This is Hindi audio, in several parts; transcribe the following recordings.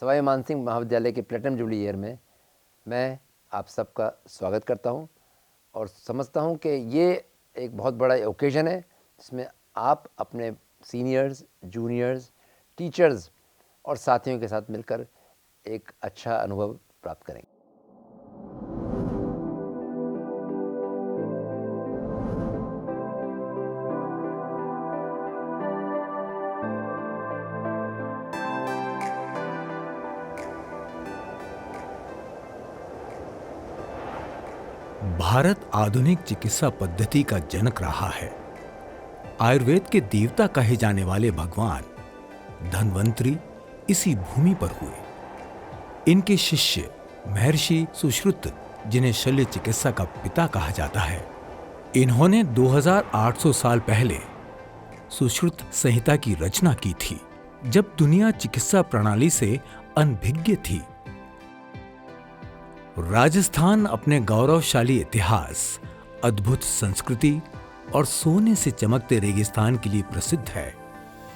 सवाई मानसिंह महाविद्यालय के प्लेटिनम जुबली ईयर में मैं आप सबका स्वागत करता हूं और समझता हूं कि ये एक बहुत बड़ा ओकेज़न है जिसमें आप अपने सीनियर्स, जूनियर्स, टीचर्स और साथियों के साथ मिलकर एक अच्छा अनुभव प्राप्त करेंगे। भारत आधुनिक चिकित्सा पद्धति का जनक रहा है। आयुर्वेद के देवता कहे जाने वाले भगवान धन्वंतरी इसी भूमि पर हुए। इनके शिष्य महर्षि सुश्रुत, जिन्हें शल्य चिकित्सा का पिता कहा जाता है, इन्होंने 2800 साल पहले सुश्रुत संहिता की रचना की थी, जब दुनिया चिकित्सा प्रणाली से अनभिज्ञ थी। राजस्थान अपने गौरवशाली इतिहास, अद्भुत संस्कृति और सोने से चमकते रेगिस्तान के लिए प्रसिद्ध है।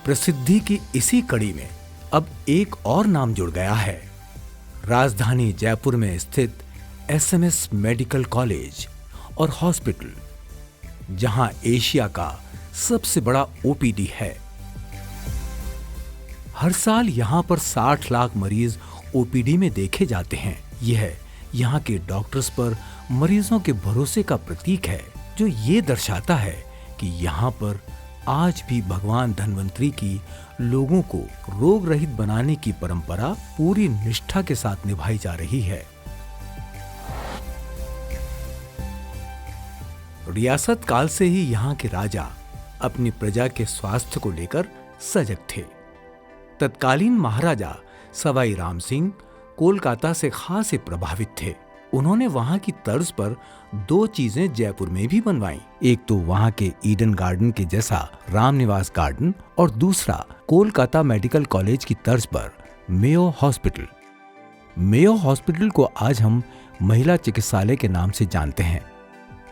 प्रसिद्धि की इसी कड़ी में अब एक और नाम जुड़ गया है। राजधानी जयपुर में स्थित एसएमएस मेडिकल कॉलेज और हॉस्पिटल, जहां एशिया का सबसे बड़ा ओपीडी है। हर साल यहां पर 60 लाख मरीज ओपीडी में देखे जाते हैं। यह यहाँ के डॉक्टर्स पर मरीजों के भरोसे का प्रतीक है, जो ये दर्शाता है कि यहाँ पर आज भी भगवान धन्वंतरी की लोगों को रोग रहित बनाने की परंपरा पूरी निष्ठा के साथ निभाई जा रही है। रियासत काल से ही यहाँ के राजा अपनी प्रजा के स्वास्थ्य को लेकर सजग थे। तत्कालीन महाराजा सवाई राम सिंह कोलकाता से खासे प्रभावित थे। उन्होंने वहां की तर्ज पर 2 चीजें जयपुर में भी बनवाई। एक तो वहां के ईडन गार्डन के जैसा रामनिवास गार्डन, और दूसरा कोलकाता मेडिकल कॉलेज की तर्ज पर मेयो हॉस्पिटल। मेयो हॉस्पिटल को आज हम महिला चिकित्सालय के नाम से जानते हैं।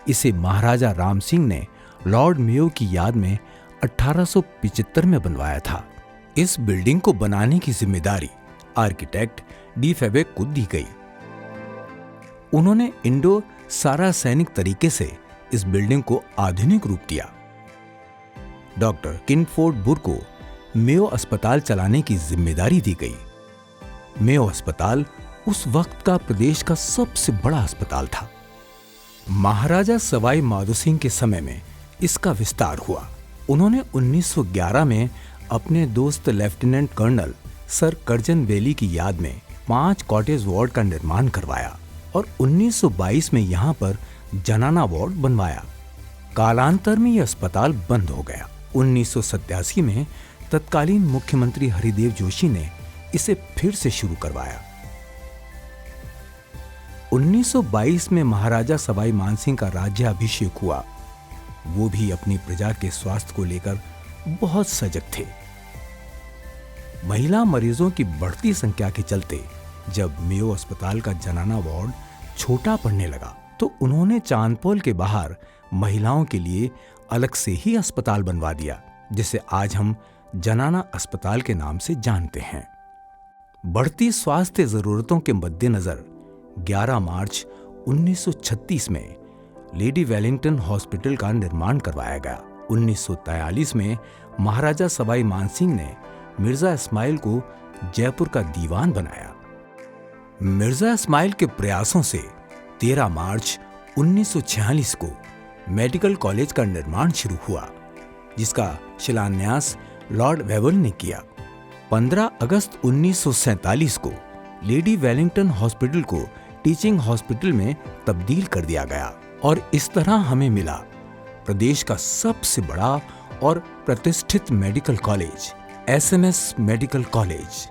इसे महाराजा राम सिंह ने लॉर्ड मेयो की याद में 1875 में बनवाया था। इस बिल्डिंग को बनाने की जिम्मेदारी आर्किटेक्ट डी फेबेक को दी गई। उन्होंने इंडो सारासैनिक तरीके से इस बिल्डिंग को आधुनिक रूप दिया। डॉक्टर किनफोर्ड बुर को मेयो अस्पताल चलाने की जिम्मेदारी दी गई। मेयो अस्पताल उस वक्त का प्रदेश का सबसे बड़ा अस्पताल था। महाराजा सवाई माधोसिंह के समय में इसका विस्तार हुआ। उन्होंने 1911 में अपने दोस्त लेफ्टिनेंट कर्नल सर कर्जन वेली की याद में 5 कॉटेज वार्ड का निर्माण करवाया और 1922 में यहाँ पर जनाना वार्ड बनवाया। कालांतर में यह अस्पताल बंद हो गया। 1987 में तत्कालीन मुख्यमंत्री हरिदेव जोशी ने इसे फिर से शुरू करवाया। 1922 में महाराजा सवाई मानसिंह का राज्याभिषेक हुआ। वो भी अपनी प्रजा के स्वास्थ्य को लेकर बहुत सजग थे। महिला मरीजों की बढ़ती संख्या के चलते जब मेयो अस्पताल का जनाना वार्ड छोटा पड़ने लगा, तो उन्होंने चांदपोल के बाहर महिलाओं के लिए अलग से ही अस्पताल बनवा दिया, जिसे आज हम जनाना अस्पताल के नाम से जानते हैं। बढ़ती स्वास्थ्य जरूरतों के मद्देनजर 11 मार्च 1936 में लेडी वेलिंगटन हॉस्पिटल का निर्माण करवाया गया। 1943 में महाराजा सवाई मानसिंह ने मिर्जा इस्माइल को जयपुर का दीवान बनाया। मिर्जा इस्माइल के प्रयासों से 13 मार्च 1946 को मेडिकल कॉलेज का निर्माण शुरू हुआ, जिसका शिलान्यास लॉर्ड वेवल ने किया। 15 अगस्त 1947 को लेडी वेलिंगटन हॉस्पिटल को टीचिंग हॉस्पिटल में तब्दील कर दिया गया और इस तरह हमें मिला प्रदेश का सबसे बड़ा और प्रतिष्ठित medical college, SMS medical college.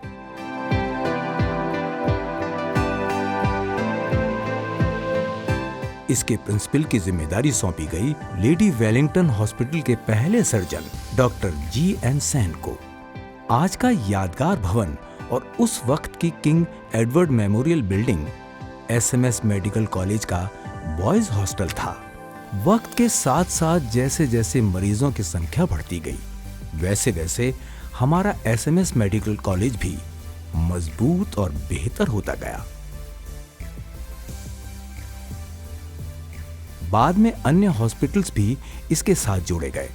इसके प्रिंसिपल की जिम्मेदारी सौंपी गई लेडी वेलिंगटन हॉस्पिटल के पहले सर्जन डॉक्टर जी.एन. सेन को। आज का यादगार भवन और उस वक्त की king Edward memorial building SMS medical college का बॉयज हॉस्टल था। वक्त के साथ साथ जैसे जैसे मरीजों की संख्या बढ़ती गई, वैसे वैसे हमारा एसएमएस मेडिकल कॉलेज भी मजबूत और बेहतर होता गया। बाद में अन्य हॉस्पिटल्स भी इसके साथ जोड़े गए।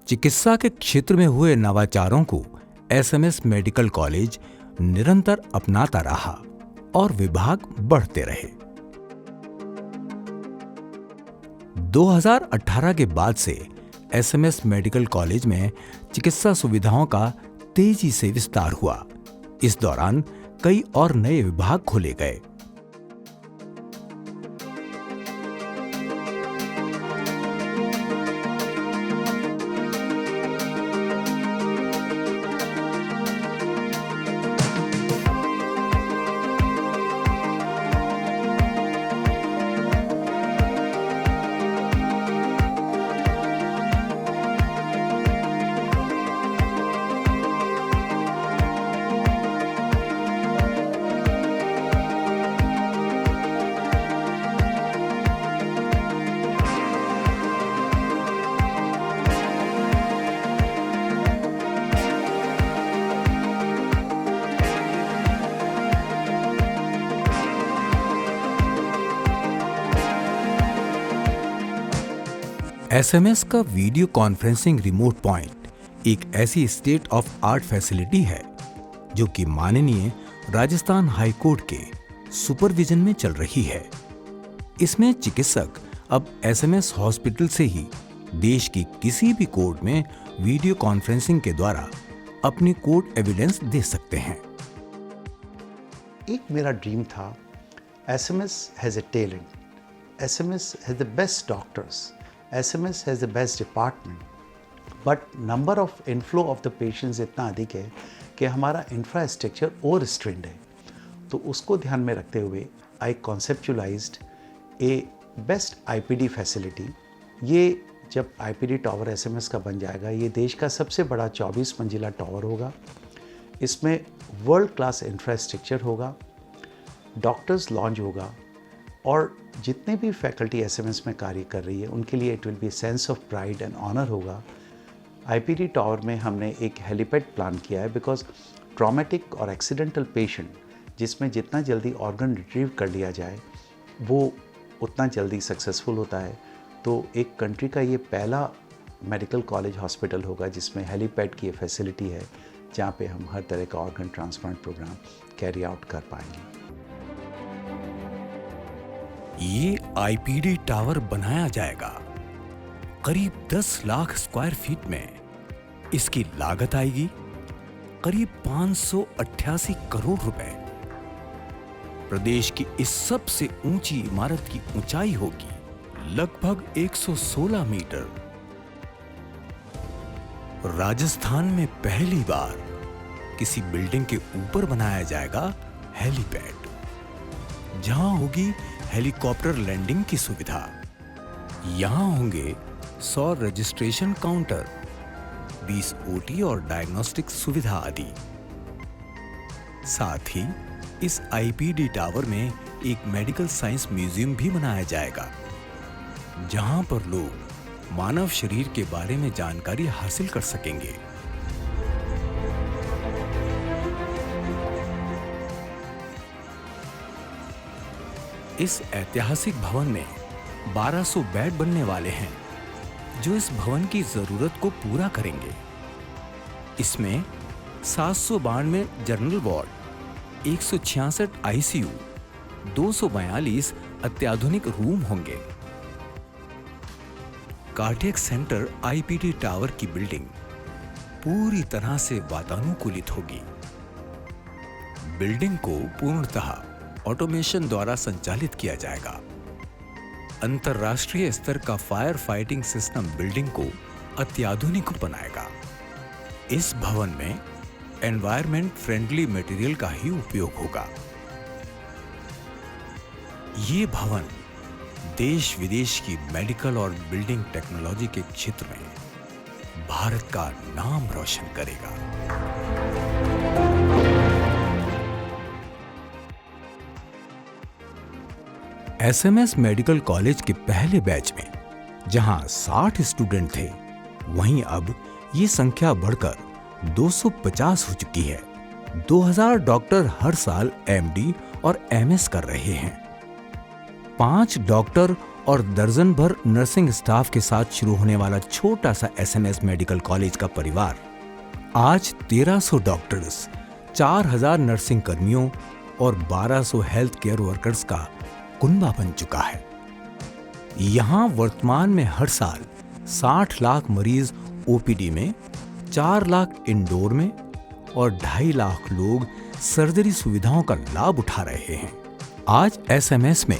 चिकित्सा के क्षेत्र में हुए नवाचारों को एसएमएस मेडिकल कॉलेज निरंतर अपनाता रहा और विभाग बढ़ते रहे। 2018 के बाद से एसएमएस मेडिकल कॉलेज में चिकित्सा सुविधाओं का तेजी से विस्तार हुआ। इस दौरान कई और नए विभाग खोले गए। एसएमएस का वीडियो कॉन्फ्रेंसिंग रिमोट पॉइंट एक ऐसी स्टेट ऑफ आर्ट फैसिलिटी है जो कि माननीय राजस्थान हाई कोर्ट के सुपरविजन में चल रही है। इसमें चिकित्सक अब एसएमएस हॉस्पिटल से ही देश की किसी भी कोर्ट में वीडियो कॉन्फ्रेंसिंग के द्वारा अपनी कोर्ट एविडेंस दे सकते हैं। एक मेरा ड्रीम था, SMS has a talent, SMS has the best doctors, SMS has the best department, but number of inflow of the patients इतना अधिक है कि हमारा इंफ्रास्ट्रक्चर ओवर स्ट्रेंड है। तो उसको ध्यान में रखते हुए आई कॉन्सेप्चुलाइज्ड ए बेस्ट आईपीडी फैसिलिटी। ये जब आईपीडी टावर एसएमएस का बन जाएगा, ये देश का सबसे बड़ा 24 मंजिला टावर होगा। इसमें वर्ल्ड क्लास इंफ्रास्ट्रक्चर होगा, डॉक्टर्स लॉन्च होगा और जितने भी फैकल्टी एसएमएस में कार्य कर रही है उनके लिए it will be sense of pride and honour होगा। आईपीडी टावर में हमने एक हेलीपैड प्लान किया है बिकॉज ट्रॉमेटिक और एक्सीडेंटल पेशेंट जिसमें जितना जल्दी ऑर्गन रिट्रीव कर लिया जाए वो उतना जल्दी सक्सेसफुल होता है। तो एक कंट्री का ये पहला मेडिकल कॉलेज हॉस्पिटल होगा जिसमें हेलीपैड की ये फैसिलिटी है, जहाँ पे हम हर तरह का organ transplant programme carry out कर पाएंगे। ये आईपीडी टावर बनाया जाएगा करीब 10 लाख स्क्वायर फीट में। इसकी लागत आएगी करीब 588 करोड़ रुपए। प्रदेश की इस सबसे ऊंची इमारत की ऊंचाई होगी लगभग 116 मीटर। राजस्थान में पहली बार किसी बिल्डिंग के ऊपर बनाया जाएगा हेलीपैड, जहां होगी हेलीकॉप्टर लैंडिंग की सुविधा। यहां होंगे 100 रजिस्ट्रेशन काउंटर, 20 ओटी और डायग्नोस्टिक सुविधा आदि। साथ ही इस आईपीडी टावर में एक मेडिकल साइंस म्यूजियम भी बनाया जाएगा, जहां पर लोग मानव शरीर के बारे में जानकारी हासिल कर सकेंगे। इस ऐतिहासिक भवन में 1200 बेड बनने वाले हैं, जो इस भवन की जरूरत को पूरा करेंगे। इसमें 792 जनरल वार्ड, 166 आईसीयू, 242 अत्याधुनिक रूम होंगे। कार्डियक सेंटर आईपीडी टावर की बिल्डिंग पूरी तरह से वातानुकूलित होगी। बिल्डिंग को पूर्णतः ऑटोमेशन द्वारा संचालित किया जाएगा। अंतरराष्ट्रीय स्तर का फायर फाइटिंग सिस्टम बिल्डिंग को अत्याधुनिक बनाएगा। इस भवन में एनवायरमेंट फ्रेंडली मटेरियल का ही उपयोग होगा। ये भवन देश विदेश की मेडिकल और बिल्डिंग टेक्नोलॉजी के क्षेत्र में भारत का नाम रोशन करेगा। एसएमएस मेडिकल कॉलेज के पहले बैच में जहां 60 स्टूडेंट थे, वहीं अब ये संख्या बढ़कर 250 हो चुकी है। 2000 डॉक्टर हर साल एमडी और एमएस कर रहे हैं। 5 डॉक्टर और दर्जन भर नर्सिंग स्टाफ के साथ शुरू होने वाला छोटा सा एसएमएस मेडिकल कॉलेज का परिवार आज 1300 डॉक्टर्स, 4000 नर्सिंग कर्मियों और 1200 हेल्थ केयर वर्कर्स का कुनबा बन चुका है। यहां वर्तमान में हर साल 60 लाख मरीज ओपीडी में, 4 लाख इंडोर में और 2.5 लाख लोग सर्जरी सुविधाओं का लाभ उठा रहे हैं। आज एसएमएस में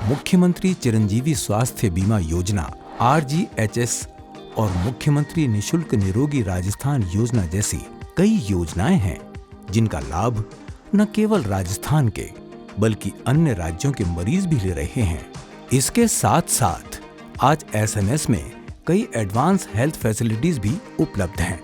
मुख्यमंत्री चिरंजीवी स्वास्थ्य बीमा योजना आरजीएचएस और मुख्यमंत्री निशुल्क निरोगी राजस्थान योजना जैसी कई योजनाएं हैं, जिनका लाभ न केवल राजस्थान के बल्कि अन्य राज्यों के मरीज भी ले रहे हैं। इसके साथ साथ आज एसएमएस में कई एडवांस हेल्थ फैसिलिटीज भी उपलब्ध हैं।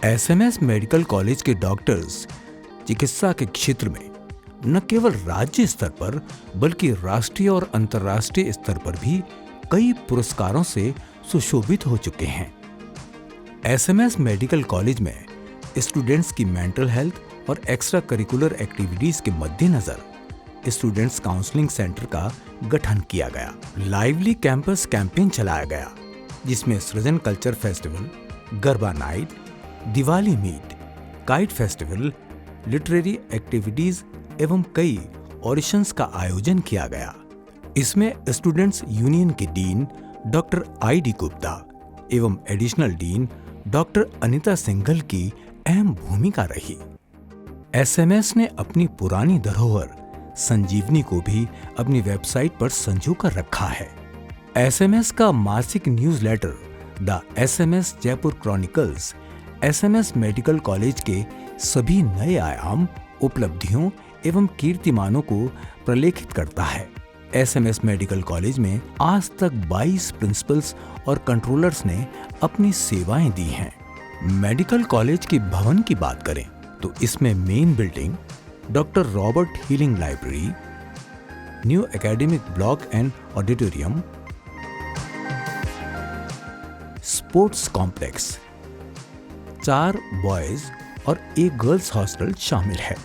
एसएमएस मेडिकल कॉलेज के डॉक्टर्स चिकित्सा के क्षेत्र में न केवल राज्य स्तर पर बल्कि राष्ट्रीय और अंतर्राष्ट्रीय स्तर पर भी कई पुरस्कारों से सुशोभित हो चुके हैं। एसएमएस मेडिकल कॉलेज में स्टूडेंट्स की मेंटल हेल्थ और एक्स्ट्रा करिकुलर एक्टिविटीज के मद्देनजर स्टूडेंट्स काउंसलिंग सेंटर का गठन किया गया। लाइवली कैंपस कैंपेन चलाया गया, जिसमें Srijan culture festival, Garba night, Diwali meet, kite festival, literary activities एवं कई ऑडिशंस का आयोजन किया गया। इसमें स्टूडेंट्स यूनियन के डीन डॉक्टर आई.डी. गुप्ता एवं additional dean doctor Anita Singhal की अहम भूमिका रही। एसएमएस ने अपनी पुरानी धरोहर संजीवनी को भी अपनी वेबसाइट पर संजो कर रखा है। एसएमएस का मासिक newsletter the SMS Jaipur chronicles SMS medical college के सभी नए आयाम, उपलब्धियों एवं कीर्तिमानों को प्रलेखित करता है। एसएमएस मेडिकल कॉलेज में आज तक 22 प्रिंसिपल्स और कंट्रोलर्स ने अपनी सेवाएं दी हैं। मेडिकल कॉलेज के भवन की बात करें तो इसमें main building, doctor Robert healing library, new academic block and auditorium, sports complex, 4 boys और 1 गर्ल्स हॉस्टल शामिल है।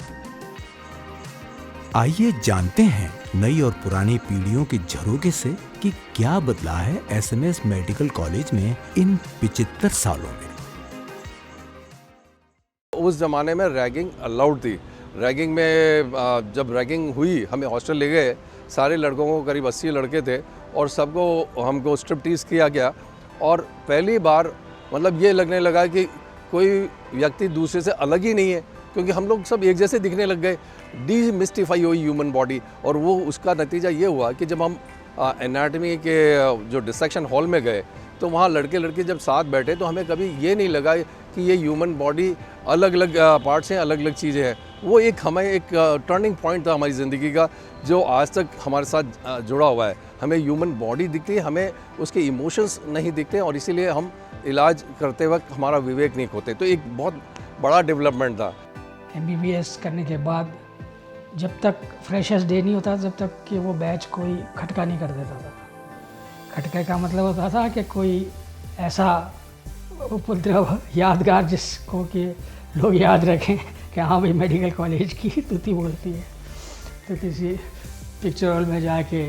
आइए जानते हैं नई और पुरानी पीढ़ियों के झरोखे से कि क्या बदला है एसएमएस मेडिकल कॉलेज में इन 75 सालों में। उस ज़माने में रैगिंग अलाउड थी। रैगिंग में जब रैगिंग हुई, हमें हॉस्टल ले गए, सारे लड़कों को, करीब 80 लड़के थे और सबको हमको स्ट्रिपटीज़ किया गया। और पहली बार मतलब ये लगने लगा कि कोई व्यक्ति दूसरे से अलग ही नहीं है, क्योंकि हम लोग सब एक जैसे दिखने लग गए। डीमिस्टिफाई हुई ह्यूमन बॉडी। और वो उसका नतीजा ये हुआ कि जब हम एनाटमी के जो डिसेक्शन हॉल में गए तो वहाँ लड़के लड़के जब साथ बैठे तो हमें कभी ये नहीं लगा कि ये ह्यूमन बॉडी अलग अलग पार्ट्स हैं, अलग अलग चीज़ें हैं। वो एक हमें एक टर्निंग पॉइंट था हमारी ज़िंदगी का, जो आज तक हमारे साथ जुड़ा हुआ है। हमें ह्यूमन बॉडी दिखती है, हमें उसके इमोशंस नहीं दिखते, और इसीलिए हम इलाज करते वक्त हमारा विवेक नहीं खोते। तो एक बहुत बड़ा डेवलपमेंट था। MBBS करने के बाद जब तक फ्रेशर्स डे नहीं होता, जब तक कि वो बैच कोई खटका नहीं कर देता था। खटके का मतलब होता था कि कोई ऐसा उपद्रव यादगार जिसको कि लोग याद रखें कि हाँ भाई मेडिकल कॉलेज की तूती बोलती है। तो किसी पिक्चर हॉल में जाके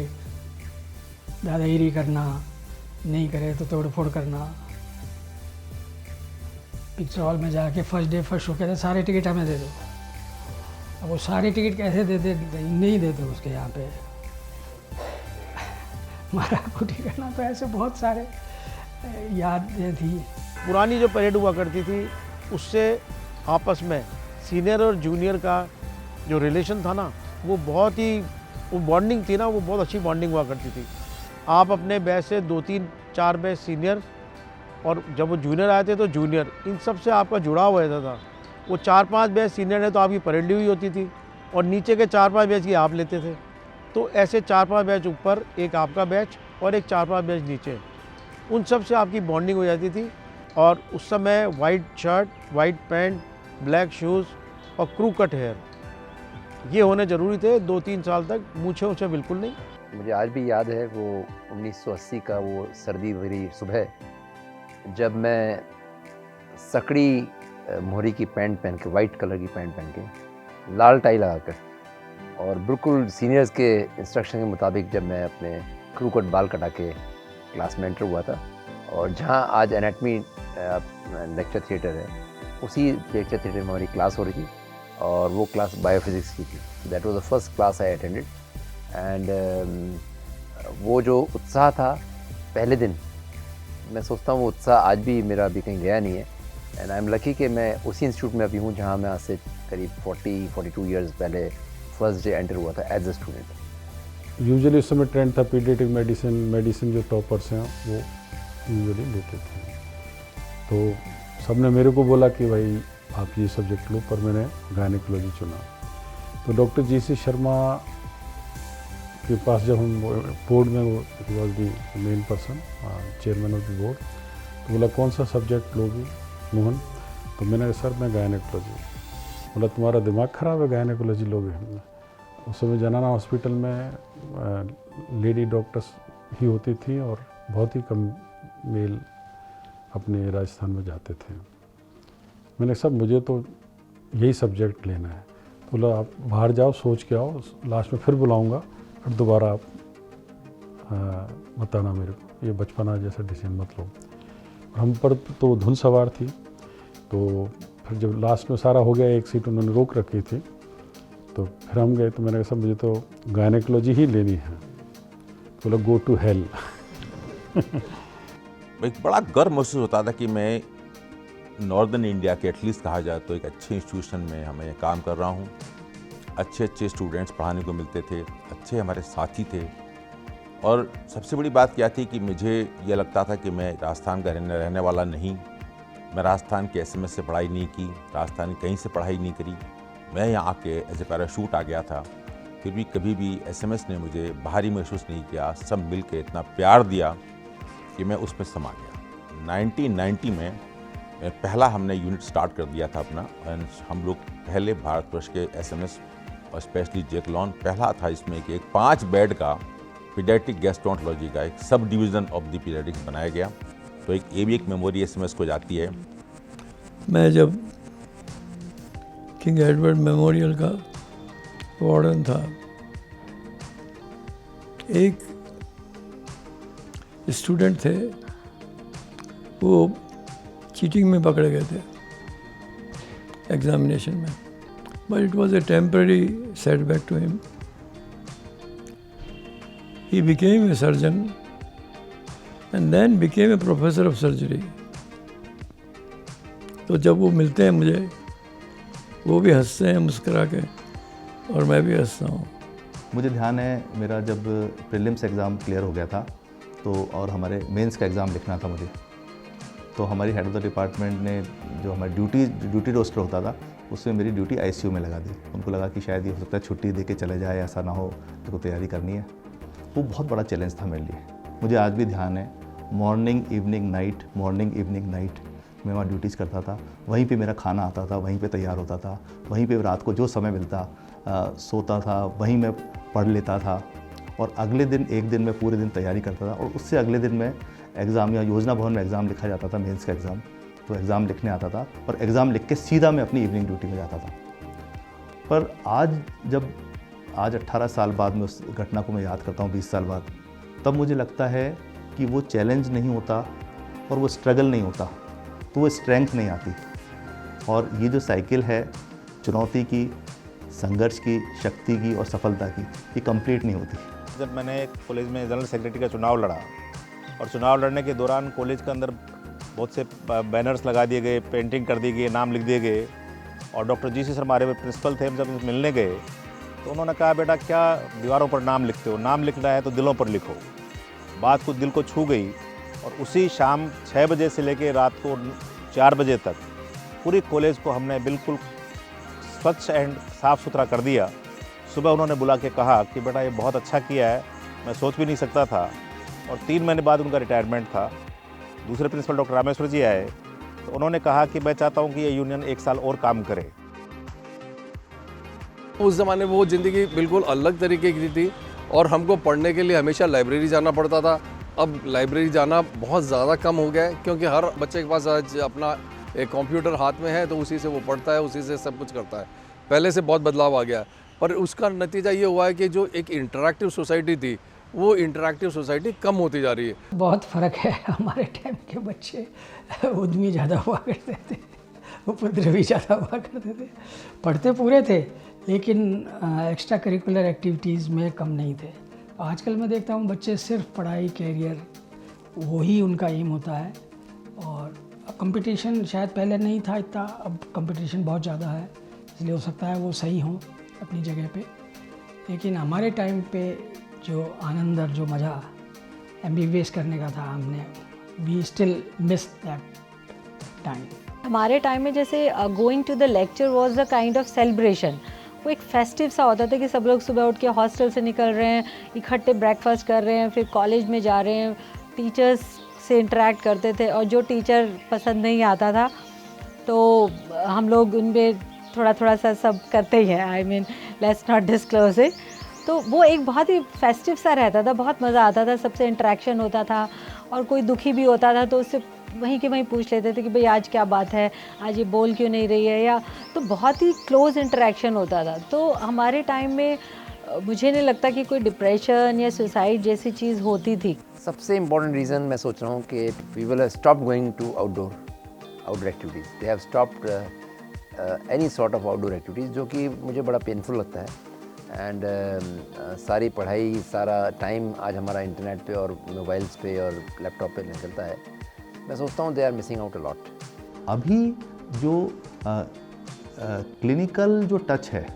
दादागिरी करना, नहीं करे तो तोड़ फोड़ करना। पिक्चर हॉल में जाके फर्स्ट डे फर्स्ट शो कहते सारे टिकट हमें दे दो। अब वो सारे टिकट कैसे दे दे, नहीं देते उसके यहाँ पे। हमारा कुटी करना, तो ऐसे बहुत सारे यादें थी। पुरानी जो परेड हुआ करती थी उससे आपस में सीनियर और जूनियर का जो रिलेशन था ना, वो बहुत ही, वो बॉन्डिंग थी ना, वो बहुत अच्छी बॉन्डिंग हुआ करती थी। आप अपने बैच से 2-3-4 बैच सीनियर, और जब वो जूनियर आए थे तो जूनियर, इन सब से आपका जुड़ाव हो जाता था। वो 4-5 बैच सीनियर है तो आपकी परेड ली हुई होती थी, और नीचे के 4-5 बैच की आप लेते थे। तो ऐसे 4-5 बैच ऊपर एक आपका बैच और एक 4-5 बैच नीचे, उन सब से आपकी बॉन्डिंग हो जाती थी। और उस समय white shirt, white pant, black shoes और क्रू कट हेयर ये होने ज़रूरी थे। 2-3 साल तक मूछे ऊँचे बिल्कुल नहीं। मुझे आज भी याद है वो 1980 का वो सर्दी भरी सुबह, जब मैं सकड़ी मोहरी की पैंट पहन के, वाइट कलर की पैंट पहन के, लाल टाई लगाकर, और बिल्कुल सीनियर्स के इंस्ट्रक्शन के मुताबिक जब मैं अपने क्रू कट बाल कटा के क्लास में एंटर हुआ था। और जहाँ आज एनाटमी लेक्चर थिएटर है, उसी लेक्चर थिएटर में हमारी क्लास हो रही थी, और वो क्लास बायोफिज़िक्स की थी। That was the first class I attended. And वो जो उत्साह था पहले दिन, मैं सोचता हूँ वो उत्साह आज भी मेरा अभी कहीं गया नहीं है। एंड आई एम लकी कि मैं उसी इंस्टीट्यूट में अभी हूँ जहाँ मैं आज से करीब 40-42 ईयर्स पहले फर्स्ट डे एंटर हुआ था एज अ स्टूडेंट। यूजुअली उस समय ट्रेंड था पीडियाट्रिक मेडिसिन जो टॉपर्स हैं वो यूजुअली लेते थे। तो सबने मेरे को बोला कि भाई आप ये सब्जेक्ट लो, पर मैंने गायनेकोलॉजी चुना। तो डॉक्टर GC शर्मा के पास जब हम बोर्ड में, वो was the main person, chairman of the board, तो बोला कौन सा सब्जेक्ट लोगी मोहन? तो मैंने कहा सर मैं गायनेकोलॉजी। बोला तुम्हारा दिमाग ख़राब है, गायनेकोलॉजी लोगे? उस समय जनाना हॉस्पिटल में लेडी डॉक्टर्स ही होती थी और बहुत ही कम मेल अपने राजस्थान में जाते थे। मैंने सब मुझे तो यही सब्जेक्ट लेना है। तो बोला आप बाहर जाओ, सोच के आओ, लास्ट में फिर बुलाऊंगा, फिर दोबारा आप बताना मेरे को, ये बचपना जैसा डिसीजन मत लो। हम पर तो धुन सवार थी। तो फिर जब लास्ट में सारा हो गया, एक सीट उन्होंने रोक रखी थी, तो फिर हम गए। तो मैंने कहा सब मुझे तो गायनेकोलॉजी ही लेनी है। बोला गो टू हेल। एक बड़ा गर्व महसूस होता था कि मैं नॉर्दर्न इंडिया के एटलीस्ट कहा जाए तो एक अच्छे इंस्टीट्यूशन में हमें काम कर रहा हूँ। अच्छे अच्छे स्टूडेंट्स पढ़ाने को मिलते थे, अच्छे हमारे साथी थे, और सबसे बड़ी बात क्या थी कि मुझे ये लगता था कि मैं राजस्थान का रहने वाला नहीं। मैं राजस्थान के एसएमएस से पढ़ाई नहीं की, राजस्थान कहीं से पढ़ाई नहीं करी। मैं यहाँ आके एज ए पैराशूट आ गया था, फिर भी कभी भी एसएमएस ने मुझे बाहरी महसूस नहीं किया। सब मिल के इतना प्यार दिया कि मैं उसमें समा गया। 1990 में पहला हमने यूनिट स्टार्ट कर दिया था अपना, और हम लोग पहले भारतवर्ष के एसएमएस और स्पेशली जैकलॉन पहला था इसमें कि एक 5 बेड का पीडियाट्रिक गैस्ट्रोएंटरोलॉजी का एक sub division of the paediatrics बनाया गया। तो ये भी एक मेमोरी एसएमएस को जाती है। मैं जब किंग एडवर्ड मेमोरियल का वार्डन था, एक स्टूडेंट थे, वो चीटिंग में पकड़े गए थे एग्जामिनेशन में, but it was a temporary setback to him. He became a surgeon and then became a professor of surgery. तो जब वो मिलते हैं मुझे, वो भी हंसते हैं मुस्कुरा के, और मैं भी हंसता हूँ। मुझे ध्यान है, मेरा जब प्रीलिम्स एग्ज़ाम क्लियर हो गया था तो और हमारे मेंस का एग्ज़ाम लिखना था मुझे, तो हमारी हेड ऑफ द डिपार्टमेंट ने जो हमारी ड्यूटी रोस्टर होता था उसमें मेरी ड्यूटी आईसीयू में लगा दी। उनको लगा कि शायद ये हो सकता है छुट्टी दे के चले जाए, ऐसा ना हो, तो तैयारी करनी है। वो बहुत बड़ा चैलेंज था मेरे लिए। मुझे आज भी ध्यान है, मॉर्निंग इवनिंग नाइट मैं वहाँ ड्यूटीज़ करता था। वहीं पे मेरा खाना आता था, वहीं पे तैयार होता था, वहीं पे रात को जो समय मिलता सोता था, वहीं मैं पढ़ लेता था, और अगले दिन एक दिन मैं पूरे दिन तैयारी करता था, और उससे अगले दिन मैं एग्ज़ाम या योजना भवन में एग्ज़ाम लिखा जाता था, मेंस का एग्ज़ाम, तो एग्ज़ाम लिखने आता था, और एग्ज़ाम लिख के सीधा मैं अपनी इवनिंग ड्यूटी में जाता था। पर आज 18 साल बाद में उस घटना को मैं याद करता हूँ, 20 साल बाद, तब मुझे लगता है कि वो चैलेंज नहीं होता और वो स्ट्रगल नहीं होता तो वो स्ट्रेंथ नहीं आती। और ये जो साइकिल है चुनौती की, संघर्ष की, शक्ति की और सफलता की, ये कंप्लीट नहीं होती। जब मैंने कॉलेज में जनरल सेक्रेटरी का चुनाव लड़ा, और चुनाव लड़ने के दौरान कॉलेज के अंदर बहुत से बैनर्स लगा दिए गए, पेंटिंग कर दी गई, नाम लिख दिए गए, और डॉक्टर जी सी सर हमारे प्रिंसिपल थे, हम जब मिलने गए तो उन्होंने कहा, बेटा क्या दीवारों पर नाम लिखते हो, नाम लिखना है तो दिलों पर लिखो। बात कुछ दिल को छू गई, और उसी शाम 6 बजे से लेकर रात को 4 बजे तक पूरी कॉलेज को हमने बिल्कुल स्वच्छ एंड साफ़ सुथरा कर दिया। सुबह उन्होंने बुला के कहा कि बेटा ये बहुत अच्छा किया है, मैं सोच भी नहीं सकता था। और 3 महीने बाद उनका रिटायरमेंट था। दूसरे प्रिंसिपल डॉक्टर रामेश्वर जी आए, तो उन्होंने कहा कि मैं चाहता हूँ कि ये यूनियन 1 साल और काम करे। उस ज़माने में वो ज़िंदगी बिल्कुल अलग तरीके की थी, और हमको पढ़ने के लिए हमेशा लाइब्रेरी जाना पड़ता था। अब लाइब्रेरी जाना बहुत ज़्यादा कम हो गया है, क्योंकि हर बच्चे के पास आज अपना एक कंप्यूटर हाथ में है, तो उसी से वो पढ़ता है, उसी से सब कुछ करता है। पहले से बहुत बदलाव आ गया है, पर उसका नतीजा ये हुआ है कि जो एक इंटरैक्टिव सोसाइटी थी, वो इंटरैक्टिव सोसाइटी कम होती जा रही है। बहुत फ़र्क है। हमारे टाइम के बच्चे उद्यमी ज़्यादा हुआ करते थे, उपद्रवी ज़्यादा हुआ करते थे। पढ़ते पूरे थे, लेकिन एक्स्ट्रा करिकुलर एक्टिविटीज़ में कम नहीं थे। आजकल मैं देखता हूँ बच्चे सिर्फ पढ़ाई, कैरियर, वही उनका एम होता है। और कंपटीशन शायद पहले नहीं था इतना, अब कंपटीशन बहुत ज़्यादा है, इसलिए हो सकता है वो सही हों अपनी जगह पे। लेकिन हमारे टाइम पे जो आनंद और जो मज़ा MBBS करने का था, हमने we still miss that time. हमारे टाइम में जैसे going to the lecture was a kind of celebration. वो एक फेस्टिव सा होता था कि सब लोग सुबह उठ के हॉस्टल से निकल रहे हैं, इकट्ठे ब्रेकफास्ट कर रहे हैं, फिर कॉलेज में जा रहे हैं, टीचर्स से इंटरेक्ट करते थे। और जो टीचर पसंद नहीं आता था तो हम लोग उन पर थोड़ा सा सब करते ही हैं, I mean let's not disclose it. तो वो एक बहुत ही फेस्टिव सा रहता था, बहुत मज़ा आता था, सबसे इंटरेक्शन होता था। और कोई दुखी भी होता था तो उससे वहीं के वहीं पूछ लेते थे कि भाई आज क्या बात है, आज ये बोल क्यों नहीं रही है, या तो बहुत ही क्लोज इंटरेक्शन होता था। तो हमारे टाइम में मुझे नहीं लगता कि कोई डिप्रेशन या सुसाइड जैसी चीज़ होती थी। सबसे इम्पोर्टेंट रीज़न मैं सोच रहा हूँ कि people have stopped going to outdoor activities, they have stopped any sort of outdoor activities, जो कि मुझे बड़ा पेनफुल लगता है। एंड सारी पढ़ाई, सारा टाइम आज हमारा इंटरनेट पे और मोबाइल्स पे और लैपटॉप पे निकलता है। मैं सोचता हूँ they are missing out a lot. अभी जो क्लिनिकल जो टच है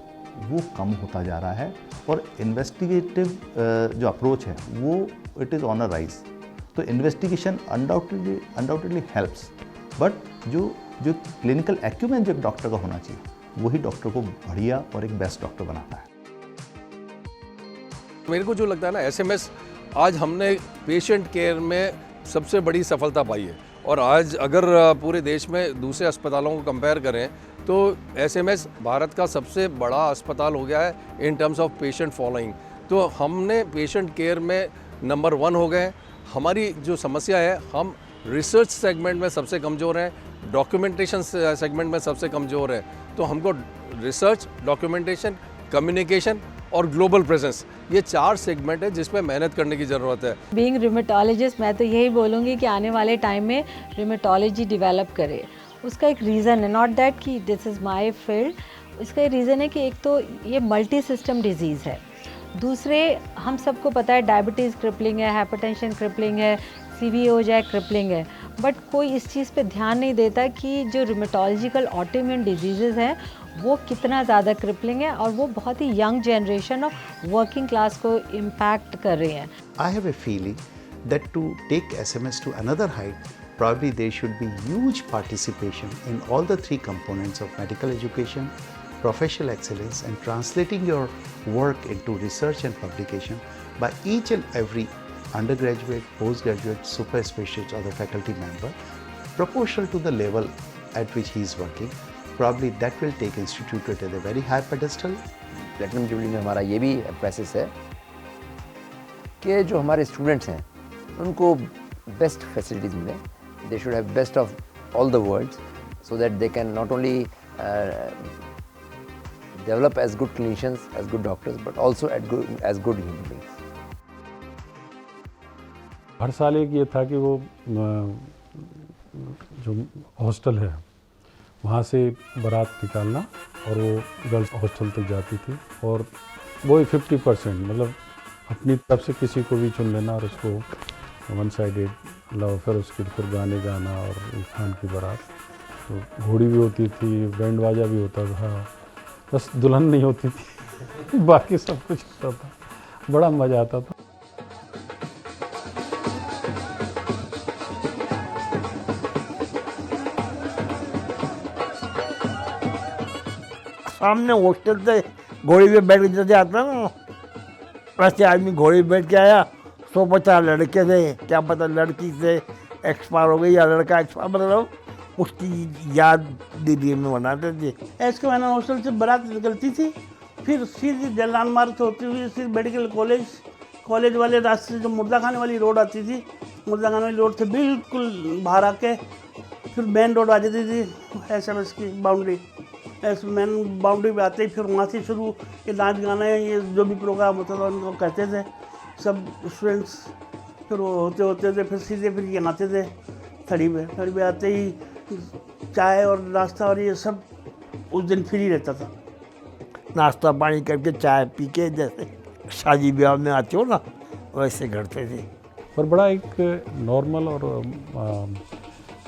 वो कम होता जा रहा है और इन्वेस्टिगेटिव जो अप्रोच है वो it is on a rise. तो इन्वेस्टिगेशन अनडाउटेडली हेल्प्स, बट जो क्लिनिकल एक्यूमेंट जो एक डॉक्टर का होना चाहिए वही डॉक्टर को बढ़िया और एक बेस्ट डॉक्टर बनाता है। मेरे को जो लगता है ना, एसएमएस आज हमने पेशेंट केयर में सबसे बड़ी सफलता पाई है। और आज अगर पूरे देश में दूसरे अस्पतालों को कंपेयर करें तो एसएमएस भारत का सबसे बड़ा अस्पताल हो गया है in terms of patient following. तो हमने पेशेंट केयर में नंबर 1 हो गए। हमारी जो समस्या है, हम रिसर्च सेगमेंट में सबसे कमज़ोर हैं, डॉक्यूमेंटेशन सेगमेंट में सबसे कमज़ोर हैं। तो हमको रिसर्च, डॉक्यूमेंटेशन, कम्युनिकेशन और ग्लोबल प्रेजेंस, ये 4 सेगमेंट है जिसमें मेहनत करने की ज़रूरत है। बीइंग रिमेटोलॉजिस्ट, मैं तो यही बोलूँगी कि आने वाले टाइम में रिमेटोलॉजी डेवलप करे। उसका एक रीज़न है, नॉट दैट कि दिस इज़ माय फील्ड, इसका रीज़न है कि एक तो ये मल्टी सिस्टम डिजीज़ है, दूसरे हम सबको पता है डायबिटीज़ क्रिपलिंग है, हाइपरटेंशन क्रिपलिंग है, CVO जाए क्रिपलिंग है, बट कोई इस चीज़ पे ध्यान नहीं देता कि जो रिमेटोलॉजिकल ऑटोइम्यून डिजीज़ेज़ हैं वो कितना ज़्यादा क्रिपलिंग है और वो बहुत ही young generation of working class को इम्पैक्ट कर रही हैं। I have a feeling that to take SMS to another height, probably there should be huge participation in all the 3 components of medical education, professional excellence, and translating your work into research and publication by each and every undergraduate, postgraduate, super specialist or the faculty member, proportional to the level at which he is working. Probably that will take institute at a very high pedestal. Platinum jubilee में हमारा ये भी एम्फेसिस है कि जो हमारे स्टूडेंट्स हैं उनको बेस्ट फैसिलिटीज़ मिले। They should have best of all the worlds so that they can not only develop as good clinicians, as good doctors, but also as good human beings. हर साल एक ये था कि वो जो हॉस्टल है वहाँ से बारात निकालना और वो गर्ल्स हॉस्टल तक जाती थी और वो 50% मतलब अपनी तरफ से किसी को भी चुन लेना और उसको वन साइडेड लव, फिर उसके फिर गाने गाना और खान की बारात। तो घोड़ी भी होती थी, बैंड बाजा भी होता था, बस दुल्हन नहीं होती थी बाकी सब कुछ होता था, बड़ा मज़ा आता था। सामने हॉस्टल से घोड़ी पे बैठ के जैसे आता ना, वैसे आदमी घोड़ी पे बैठ के आया। 150 लड़के थे, क्या पता लड़की से एक्सपायर हो गई या लड़का एक्सपायर, मतलब उसकी याद दिल्ली में मनाते थे। एसके मैंने हॉस्टल से बारात निकलती थी, फिर सीधी जलान मार्ग से होती हुई फिर मेडिकल कॉलेज वाले रास्ते से जो मुर्दा खाने वाली रोड आती थी, मुर्दा खाने वाली रोड से बिल्कुल बाहर आके फिर मेन रोड आ जाती थी SMS की बाउंड्री। मेन बाउंड्री पे आते ही फिर वहाँ से शुरू ये नाच गाना ये जो भी प्रोग्राम होता था उनको कहते थे सब स्टूडेंट्स। फिर वो होते थे फिर सीधे फिर ये आते थे थड़ी पे आते ही चाय और नाश्ता और ये सब उस दिन फ्री रहता था। नाश्ता पानी करके चाय पी के जैसे शादी ब्याह में आते हो ना वैसे करते थे। पर बड़ा एक नॉर्मल और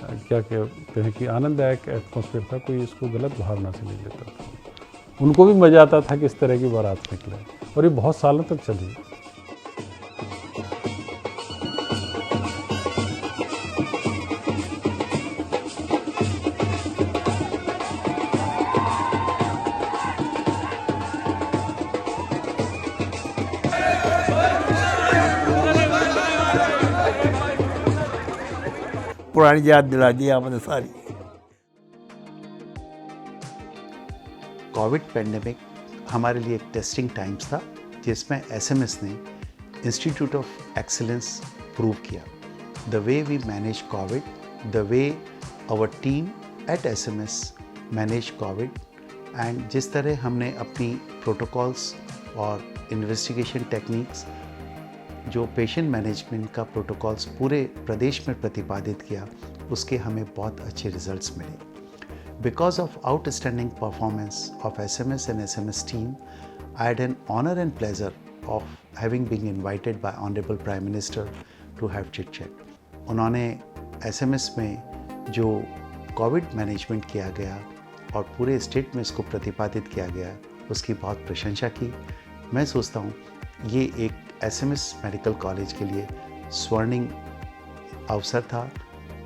क्या कहते हैं कि आनंददायक एटमॉस्फेयर था, कोई इसको गलत भावना से नहीं लेता था। उनको भी मज़ा आता था कि इस तरह की बारात निकले और ये बहुत सालों तक चली। पुरानी याद दिला दी आपने सारी। कोविड पेंडेमिक हमारे लिए एक टेस्टिंग टाइम्स था जिसमें SMS ने इंस्टीट्यूट ऑफ एक्सीलेंस प्रूव किया। The way we manage Covid, the way our team at SMS manage Covid, and जिस तरह हमने अपनी प्रोटोकॉल्स और इन्वेस्टिगेशन टेक्निक्स जो पेशेंट मैनेजमेंट का प्रोटोकॉल्स पूरे प्रदेश में प्रतिपादित किया, उसके हमें बहुत अच्छे रिजल्ट्स मिले। Because of outstanding performance of SMS and SMS team, I had an honor and pleasure of having been invited by Honorable Prime Minister to have chit chat. उन्होंने SMS में जो कोविड मैनेजमेंट किया गया और पूरे स्टेट में इसको प्रतिपादित किया गया, उसकी बहुत प्रशंसा की। मैं सोचता हूँ ये एक एसएमएस मेडिकल कॉलेज के लिए स्वर्णिम अवसर था,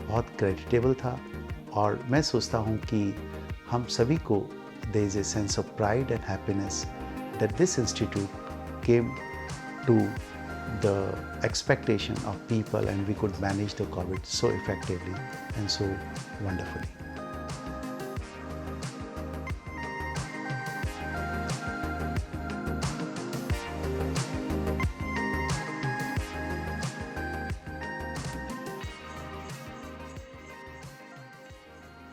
बहुत क्रेडिटेबल था। और मैं सोचता हूँ कि हम सभी को there is a sense of pride and happiness that this institute came to the expectation of people and we could manage the COVID so effectively and so wonderfully.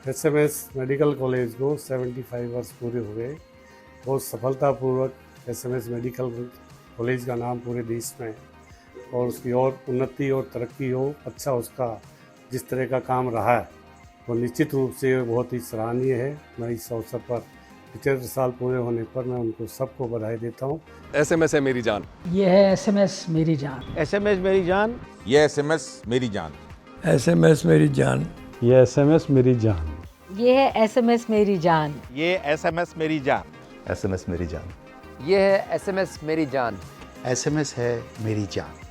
SMS medical college को 75 वर्ष पूरे हुए। बहुत सफलतापूर्वक एसएमएस मेडिकल कॉलेज का नाम पूरे देश में और उसकी और उन्नति और तरक्की हो, अच्छा उसका जिस तरह का काम रहा है वो निश्चित रूप से बहुत ही सराहनीय है। मैं इस अवसर पर 75 साल पूरे होने पर मैं उनको सबको बधाई देता हूँ। एसएमएस है मेरी जान। ये है एसएमएस मेरी जान। एसएमएस मेरी जान। ये एसएमएस मेरी जान। एसएमएस मेरी जान। ये एसएमएस मेरी जान। ये है एसएमएस मेरी जान। ये एसएमएस मेरी जान। एसएमएस मेरी जान। ये है एसएमएस मेरी जान। एसएमएस है मेरी जान।